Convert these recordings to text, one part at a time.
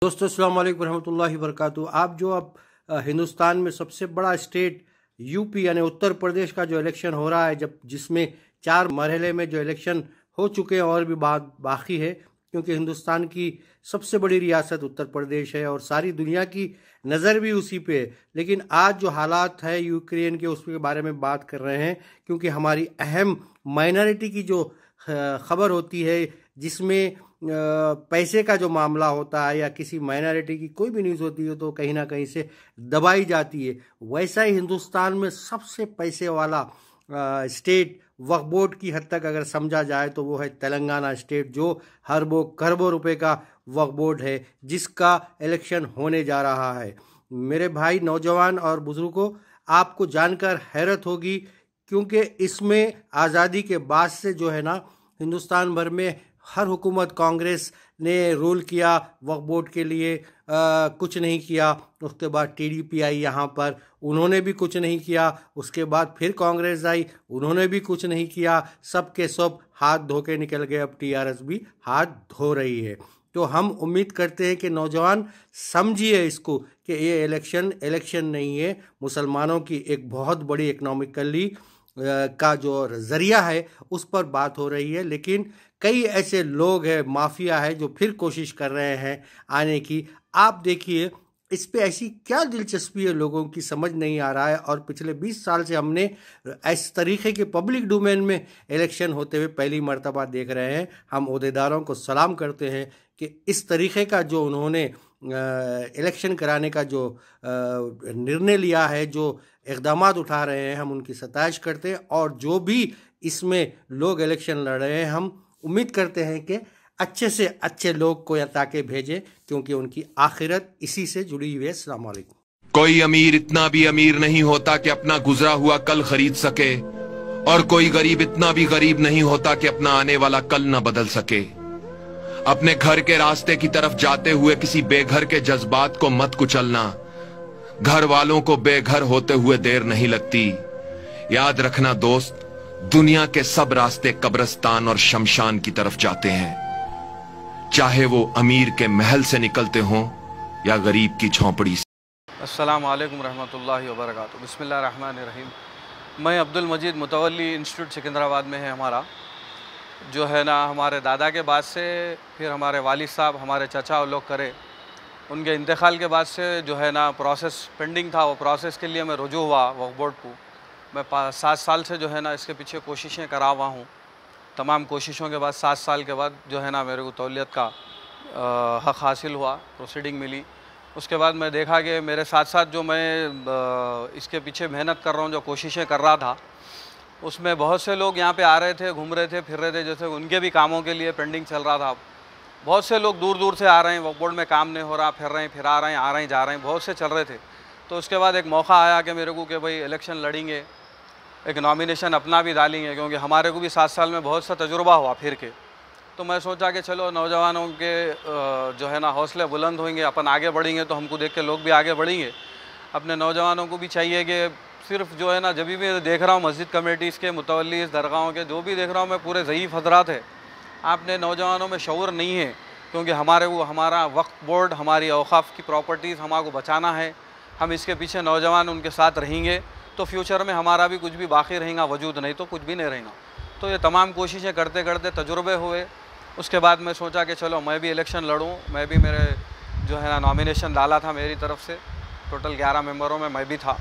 दोस्तों अस्सलाम वालेकुम रहमतुल्लाहि वबरकातुहू। आप जो अब हिंदुस्तान में सबसे बड़ा स्टेट यूपी यानी उत्तर प्रदेश का जो इलेक्शन हो रहा है, जब जिसमें 4 मरहले में जो इलेक्शन हो चुके हैं और भी बात बाकी है, क्योंकि हिंदुस्तान की सबसे बड़ी रियासत उत्तर प्रदेश है और सारी दुनिया की नज़र भी उसी पे है। लेकिन आज जो हालात है यूक्रेन के, उसके बारे में बात कर रहे हैं, क्योंकि हमारी अहम माइनॉरिटी की जो खबर होती है, जिसमें पैसे का जो मामला होता है या किसी माइनॉरिटी की कोई भी न्यूज़ होती है तो कहीं ना कहीं से दबाई जाती है। वैसा ही हिंदुस्तान में सबसे पैसे वाला स्टेट वक्फ बोर्ड की हद तक अगर समझा जाए तो वो है तेलंगाना स्टेट, जो अरबों खरबों रुपए का वक्फ बोर्ड है, जिसका इलेक्शन होने जा रहा है। मेरे भाई नौजवान और बुजुर्गों, आपको जानकर हैरत होगी, क्योंकि इसमें आज़ादी के बाद से जो है ना, हिंदुस्तान भर में हर हुकूमत, कांग्रेस ने रूल किया वक्फ बोर्ड के लिए, कुछ नहीं किया। उसके बाद टीडीपी आई यहाँ पर, उन्होंने भी कुछ नहीं किया। उसके बाद फिर कांग्रेस आई, उन्होंने भी कुछ नहीं किया। सब के सब हाथ धो के निकल गए। अब टीआरएस भी हाथ धो रही है। तो हम उम्मीद करते हैं कि नौजवान समझिए इसको कि ये इलेक्शन नहीं है, मुसलमानों की एक बहुत बड़ी इकनॉमिकली का जो जरिया है उस पर बात हो रही है। लेकिन कई ऐसे लोग हैं, माफिया है, जो फिर कोशिश कर रहे हैं आने की। आप देखिए इस पे ऐसी क्या दिलचस्पी है, लोगों की समझ नहीं आ रहा है। और पिछले 20 साल से हमने इस तरीके के पब्लिक डोमेन में इलेक्शन होते हुए पहली मर्तबा देख रहे हैं। हम ओहदेदारों को सलाम करते हैं कि इस तरीके का जो उन्होंने इलेक्शन कराने का जो निर्णय लिया है, जो इक़दाम उठा रहे हैं, हम उनकी सताइश करते हैं। और जो भी इसमें लोग इलेक्शन लड़ रहे हैं, हम उम्मीद करते हैं कि अच्छे से अच्छे लोग को यहाँ ताकि भेजें, क्योंकि उनकी आखिरत इसी से जुड़ी हुई है। अस्सलाम वालेकुम। कोई अमीर इतना भी अमीर नहीं होता कि अपना गुजरा हुआ कल खरीद सके, और कोई गरीब इतना भी गरीब नहीं होता कि अपना आने वाला कल न बदल सके। अपने घर के रास्ते की तरफ जाते हुए किसी बेघर के जज्बात को मत कुचलना। घर वालों को बेघर होते हुए देर नहीं लगती। याद रखना दोस्त, दुनिया के सब रास्ते कब्रिस्तान और शमशान की तरफ जाते हैं, चाहे वो अमीर के महल से निकलते हों या गरीब की झोंपड़ी से। अस्सलाम वालेकुम रहमतुल्लाहि व बरकातुहू। बिस्मिल्लाह रहमान रहीम। मैं अब्दुल मजीद मुतवल्ली इंस्टीट्यूट सिकंदराबाद में है हमारा, जो है ना, हमारे दादा के बाद से फिर हमारे वालिद साहब, हमारे चचा और लोग करे। उनके इंतकाल के बाद से जो है ना प्रोसेस पेंडिंग था, वो प्रोसेस के लिए मैं रुजू हुआ वक्फ बोर्ड को। मैं 7 साल से जो है ना इसके पीछे कोशिशें करा हुआ हूँ। तमाम कोशिशों के बाद 7 साल के बाद जो है ना मेरे को तौलियत का हक़ हासिल हुआ, प्रोसीडिंग मिली। उसके बाद मैं देखा कि मेरे साथ साथ जो मैं इसके पीछे मेहनत कर रहा हूँ, जो कोशिशें कर रहा था, उसमें बहुत से लोग यहाँ पे आ रहे थे, घूम रहे थे, फिर रहे थे, जैसे उनके भी कामों के लिए पेंडिंग चल रहा था। बहुत से लोग दूर दूर से आ रहे हैं, वक्फ बोर्ड में काम नहीं हो रहा, फिर रहे हैं, फिर आ रहे हैं, आ रहे हैं, जा रहे हैं, बहुत से चल रहे थे। तो उसके बाद एक मौका आया कि मेरे को कि भाई इलेक्शन लड़ेंगे, एक नॉमिनेशन अपना भी डालेंगे, क्योंकि हमारे को भी 7 साल में बहुत सा तजुर्बा हुआ फिर के। तो मैं सोचा कि चलो नौजवानों के जो है ना हौसले बुलंद होंगे, अपन आगे बढ़ेंगे तो हमको देख के लोग भी आगे बढ़ेंगे। अपने नौजवानों को भी चाहिए कि सिर्फ जो है ना, जब भी मैं देख रहा हूँ मस्जिद कमेटीज़ के मुतवल्ली दरगाहों के, जो भी देख रहा हूँ मैं, पूरे ज़ईफ़ हज़रात है। आपने नौजवानों में शऊर नहीं है, क्योंकि हमारा वक्फ बोर्ड, हमारी औक़ाफ़ की प्रॉपर्टीज़ हमारे को बचाना है। हम इसके पीछे नौजवान उनके साथ रहेंगे तो फ्यूचर में हमारा भी कुछ भी बाकी रहेगा, वजूद नहीं तो कुछ भी नहीं रहेगा। तो ये तमाम कोशिशें करते करते तजुर्बे हुए। उसके बाद मैं सोचा कि चलो मैं भी इलेक्शन लड़ूँ। मैं भी मेरे जो है ना नॉमिनेशन डाला था मेरी तरफ से, टोटल 11 मेंबरों में मैं भी था।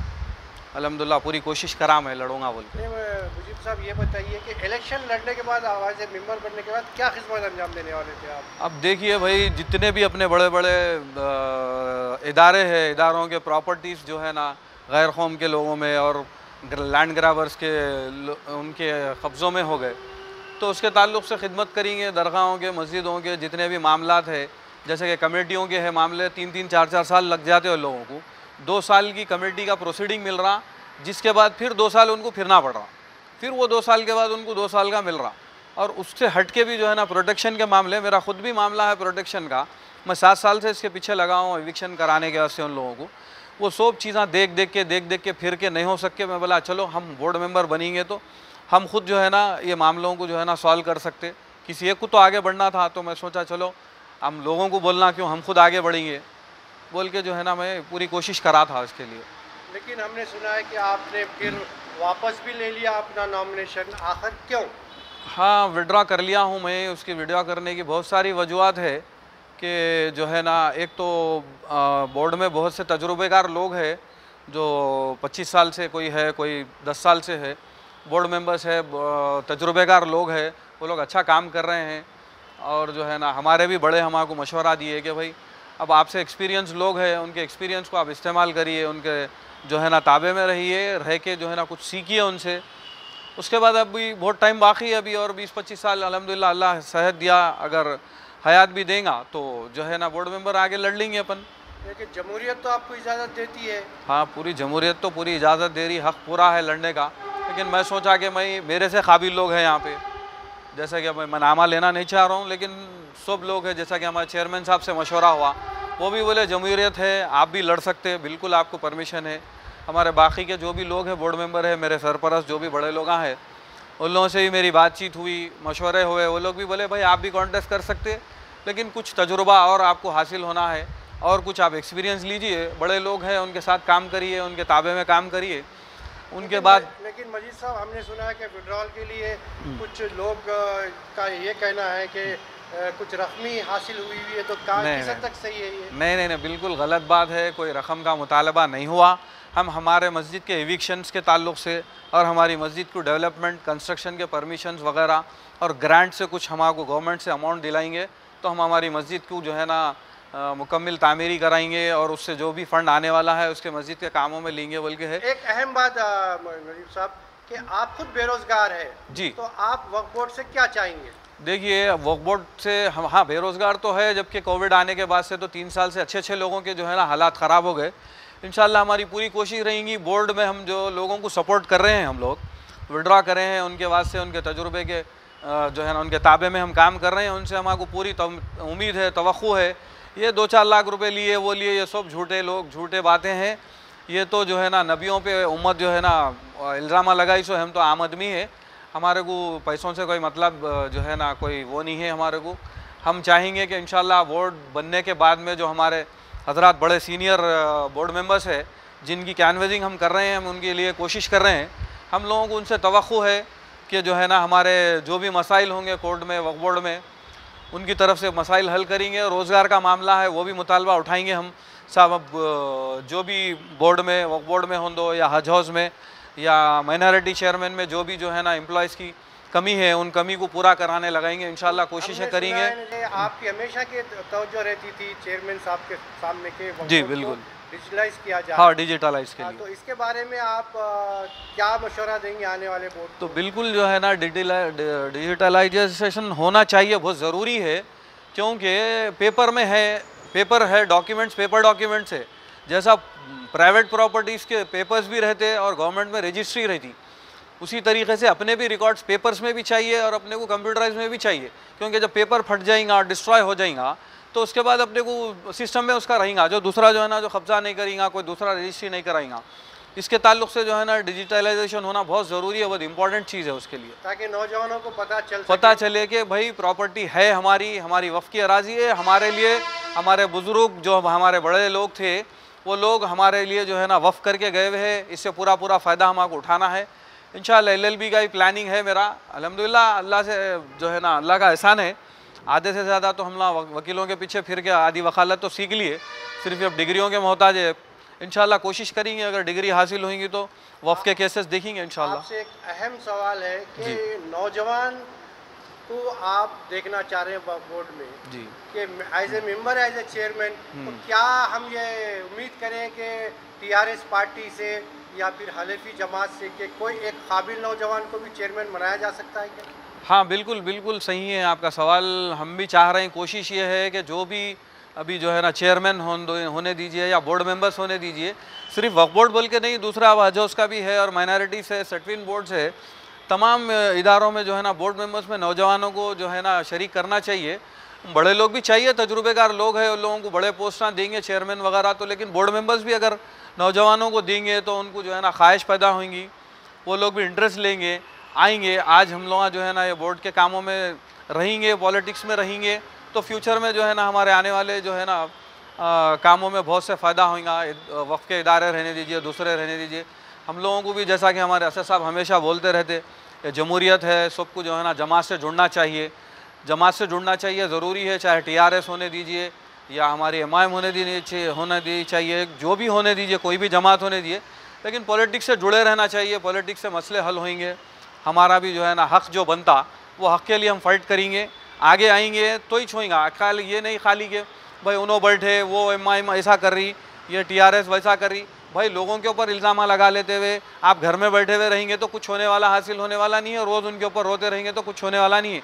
अल्हम्दुलिल्लाह पूरी कोशिश करा मैं लड़ूंगा बोल के। मुजीब साहब, ये बताइए कि इलेक्शन लड़ने के बाद, आवाज़ मेंबर बनने के बाद क्या खिदमत अंजाम देने वाले थे आप? अब देखिए भाई, जितने भी अपने बड़े बड़े इदारे हैं, इदारों के प्रॉपर्टीज़ जो है ना गैर कौम के लोगों में और लैंड ग्राबर्स के उनके कब्ज़ों में हो गए, तो उसके ताल्लुक़ से खिदमत करेंगे। दरगाहों के, मस्जिदों के जितने भी मामलात है, जैसे कि कमेटियों के हैं मामले, 3-3, 4-4 साल लग जाते हैं लोगों को। 2 साल की कमेटी का प्रोसीडिंग मिल रहा, जिसके बाद फिर 2 साल उनको फिरना पड़ रहा, फिर वो 2 साल के बाद उनको 2 साल का मिल रहा। और उससे हट के भी जो है ना प्रोटेक्शन के मामले, मेरा ख़ुद भी मामला है प्रोटेक्शन का। मैं 7 साल से इसके पीछे लगा हूँ एविक्शन कराने के वास्ते उन लोगों को। वो सब चीज़ें देख के फिर के नहीं हो सके। मैं बोला चलो हम बोर्ड मेंबर बनेंगे तो हम खुद जो है ना ये मामलों को जो है ना सॉल्व कर सकते। किसी एक को तो आगे बढ़ना था, तो मैं सोचा चलो हम लोगों को बोलना क्यों, हम खुद आगे बढ़ेंगे बोल के जो है ना मैं पूरी कोशिश करा था उसके लिए। लेकिन हमने सुना है कि आपने फिर वापस भी ले लिया अपना नॉमिनेशन, आखिर क्यों? हाँ, विड्रॉ कर लिया हूँ मैं। उसकी विड्रॉ करने की बहुत सारी वजूहत है कि जो है ना, एक तो बोर्ड में बहुत से तजुर्बेकार लोग हैं जो 25 साल से कोई है, कोई 10 साल से है, बोर्ड मेंबर्स है, तजुर्बेकार लोग हैं, वो लोग अच्छा काम कर रहे हैं। और जो है ना हमारे भी बड़े हमारे को मशवरा दिए कि भाई अब आपसे एक्सपीरियंस लोग हैं, उनके एक्सपीरियंस को आप इस्तेमाल करिए, उनके जो है ना ताबे में रहिए, रह के जो है ना कुछ सीखिए उनसे। उसके बाद अभी बहुत टाइम बाकी है अभी, और 20-25 साल अल्हम्दुलिल्लाह अल्लाह सेहत दिया, अगर हयात भी देगा तो जो है ना बोर्ड मेंबर आगे लड़ लेंगे अपन। लेकिन जमहूरियत तो आपको इजाज़त देती है। हाँ, पूरी जमहूरियत तो पूरी इजाज़त दे रही, हक़ पूरा है लड़ने का। लेकिन मैं सोचा कि मैं मेरे से काबिल लोग हैं यहाँ पे, जैसा कि मैं नामा लेना नहीं चाह रहा हूँ, लेकिन सब लोग हैं, जैसा कि हमारे चेयरमैन साहब से मशवरा हुआ, वो भी बोले जमहूरियत है, आप भी लड़ सकते हैं, बिल्कुल आपको परमिशन है। हमारे बाकी के जो भी लोग हैं, बोर्ड मेंबर है, मेरे सरपरस्त जो भी बड़े लोग हैं, उन लोगों से भी मेरी बातचीत हुई, मशवरे हुए, वो लोग भी बोले भाई आप भी कॉन्टेस्ट कर सकते, लेकिन कुछ तजुर्बा और आपको हासिल होना है और कुछ आप एक्सपीरियंस लीजिए, बड़े लोग हैं उनके साथ काम करिए, उनके ताबे में काम करिए। उनके बाद लेकिन मजीद साहब, हमने सुना है कि विड्रॉल के लिए कुछ लोग का ये कहना है कि कुछ रकमी हासिल हुई है, तो किस हद तक सही है ये? नहीं, बिल्कुल गलत बात है, कोई रकम का मुतालबा नहीं हुआ। हम हमारे मस्जिद के एविक्शंस के ताल्लुक़ से और हमारी मस्जिद को डेवलपमेंट, कंस्ट्रक्शन के परमिशंस वगैरह और ग्रांट से कुछ हमारे गवर्नमेंट से अमाउंट दिलाएंगे, तो हम हमारी मस्जिद को जो है ना मुकम्मल तामीरी कराएंगे और उससे जो भी फ़ंड आने वाला है उसके मस्जिद के कामों में लेंगे बोल के है। एक अहम बात नजीब साहब कि आप खुद बेरोज़गार है जी, तो आप वक्फ बोर्ड से क्या चाहेंगे? देखिए, वक्फ बोर्ड से हम, हाँ, बेरोज़गार तो है, जबकि कोविड आने के बाद से तो 3 साल से अच्छे लोगों के जो है ना हालात ख़राब हो गए। इंशाल्लाह हमारी पूरी कोशिश रहेगी, बोर्ड में हम जो लोगों को सपोर्ट कर रहे हैं, हम लोग विड्रॉ कर रहे हैं, उनके वास्ते उनके तजुर्बे के जो है ना उनके ताबे में हम काम कर रहे हैं, उनसे हमारे को पूरी उम्मीद है, तवक्को है। ये 2-4 लाख रुपए लिए, वो लिए, ये सब झूठे लोग, झूठे बातें हैं। ये तो जो है ना नबियों पे उम्मत जो है ना इल्ज़ाम लगाई, सो हम तो आम आदमी है, हमारे को पैसों से कोई मतलब जो है ना कोई वो नहीं है हमारे को। हम चाहेंगे कि इंशाल्लाह बोर्ड बनने के बाद में जो हमारे हजरात बड़े सीनियर बोर्ड मेंबर्स है, जिनकी कैनवेजिंग हम कर रहे हैं, हम उनके लिए कोशिश कर रहे हैं, हम लोगों को उनसे तवक्को है कि जो है ना हमारे जो भी मसाइल होंगे कोर्ट में, वक्फ बोर्ड में, उनकी तरफ से मसाइल हल करेंगे। रोज़गार का मामला है वो भी मुतालबा उठाएंगे हम साहब। अब जो भी बोर्ड में, वक्फ बोर्ड में हों दो या हज हाउस में या माइनॉरिटी चेयरमैन में जो भी जो है ना एम्प्लॉयज़ की कमी है, उन कमी को पूरा कराने लगाएंगे, इंशाल्लाह कोशिशें करेंगे। आपकी हमेशा की तवज्जो रहती थी चेयरमैन साहब के सामने के जी बिल्कुल डिजिटलाइज किया जाए। हाँ, डिजिटलाइज के लिए। तो इसके बारे में आप क्या मशवरा देंगे आने वाले बोर्ड? तो बिल्कुल जो है ना डिजिटलाइजेशन होना चाहिए, बहुत ज़रूरी है, क्योंकि पेपर है, डॉक्यूमेंट्स पेपर डॉक्यूमेंट्स है। जैसा प्राइवेट प्रॉपर्टीज़ के पेपर्स भी रहते और गवर्नमेंट में रजिस्ट्री रहती, उसी तरीके से अपने भी रिकॉर्ड्स पेपर्स में भी चाहिए और अपने को कंप्यूटराइज में भी चाहिए, क्योंकि जब पेपर फट जाएगा, डिस्ट्रॉय हो जाएगा, तो उसके बाद अपने को सिस्टम में उसका रहेगा, जो दूसरा जो है ना जो कब्जा नहीं करेगा, कोई दूसरा रजिस्ट्री नहीं कराएगा। इसके ताल्लुक से जो है ना डिजिटलाइजेशन होना बहुत ज़रूरी है, बहुत इंपॉर्टेंट चीज़ है उसके लिए, ताकि नौजवानों को पता चले कि भाई प्रॉपर्टी है हमारी वफ़ की अराज़ी है, हमारे लिए हमारे बुज़ुर्ग जो हमारे बड़े लोग थे, वो लोग हमारे लिए जो है ना वफ़ करके गए हुए हैं, इससे पूरा फ़ायदा हमारे उठाना है। इंशाल्लाह LLB का ही प्लानिंग है मेरा, अल्हम्दुलिल्लाह अल्लाह से जो है ना अल्लाह का एहसान है। आधे से ज़्यादा तो हम लोग वकीलों के पीछे फिर के आधी वकालत तो सीख लिए, सिर्फ अब डिग्रियों के मोहताज है। इंशाल्लाह कोशिश करेंगे, अगर डिग्री हासिल होंगी तो वफ़ के केसेस देखेंगे इंशाल्लाह। आपसे एक अहम सवाल है कि नौजवान को आप देखना चाह रहे हैं बोर्ड में जी, कि as a member, as a chairman, तो क्या हम ये उम्मीद करें कि TRS पार्टी से या फिर हलेफी जमात से कि कोई एक काबिल नौजवान को भी चेयरमैन बनाया जा सकता है क्या? हाँ, बिल्कुल सही है आपका सवाल। हम भी चाह रहे हैं, कोशिश ये है कि जो भी अभी जो है ना चेयरमैन होने दीजिए या बोर्ड मेंबर्स होने दीजिए, सिर्फ वक्फ बोर्ड बोल के नहीं, दूसरा अब हज हाउस का भी है और माइनॉरिटी से सेटविन बोर्ड से तमाम इदारों में जो है ना बोर्ड मेंबर्स में नौजवानों को जो है ना शरीक करना चाहिए। बड़े लोग भी चाहिए, तजुर्बेकार लोग हैं, उन लोगों को बड़े पोस्ट ना देंगे चेयरमैन वगैरह तो, लेकिन बोर्ड मेंबर्स भी अगर नौजवानों को देंगे तो उनको जो है ना ख्वाहिश पैदा होंगी, वो लोग भी इंटरेस्ट लेंगे, आएंगे। आज हम लोग जो है ना ये बोर्ड के कामों में रहेंगे, पॉलिटिक्स में रहेंगे, तो फ्यूचर में जो है ना हमारे आने वाले जो है ना कामों में बहुत से फ़ायदा होगा। वक्फ के इदारे रहने दीजिए, दूसरे रहने दीजिए। हम लोगों को भी जैसा कि हमारे असद साहब हमेशा बोलते रहते, जमहूरियत है, सबको जो है ना जमात से जुड़ना चाहिए, जमात से जुड़ना चाहिए, ज़रूरी है। चाहे TRS होने दीजिए या हमारी MIM होने दी चाहिए, जो भी होने दीजिए, कोई भी जमात होने दीजिए, लेकिन पॉलिटिक्स से जुड़े रहना चाहिए। पॉलिटिक्स से मसले हल होंगे, हमारा भी जो है ना हक़ जो बनता वो हक़ के लिए हम फाइट करेंगे, आगे आएंगे तो ही छोएंगे। खाली ये नहीं खाली कि भाई उन्हों बैठे, वो MIM ऐसा कर रही, ये TRS वैसा कर रही। भाई लोगों के ऊपर इल्ज़ाम लगा लेते हुए आप घर में बैठे हुए रहेंगे तो कुछ होने वाला हासिल होने वाला नहीं है, रोज़ उनके ऊपर रोते रहेंगे तो कुछ होने वाला नहीं है।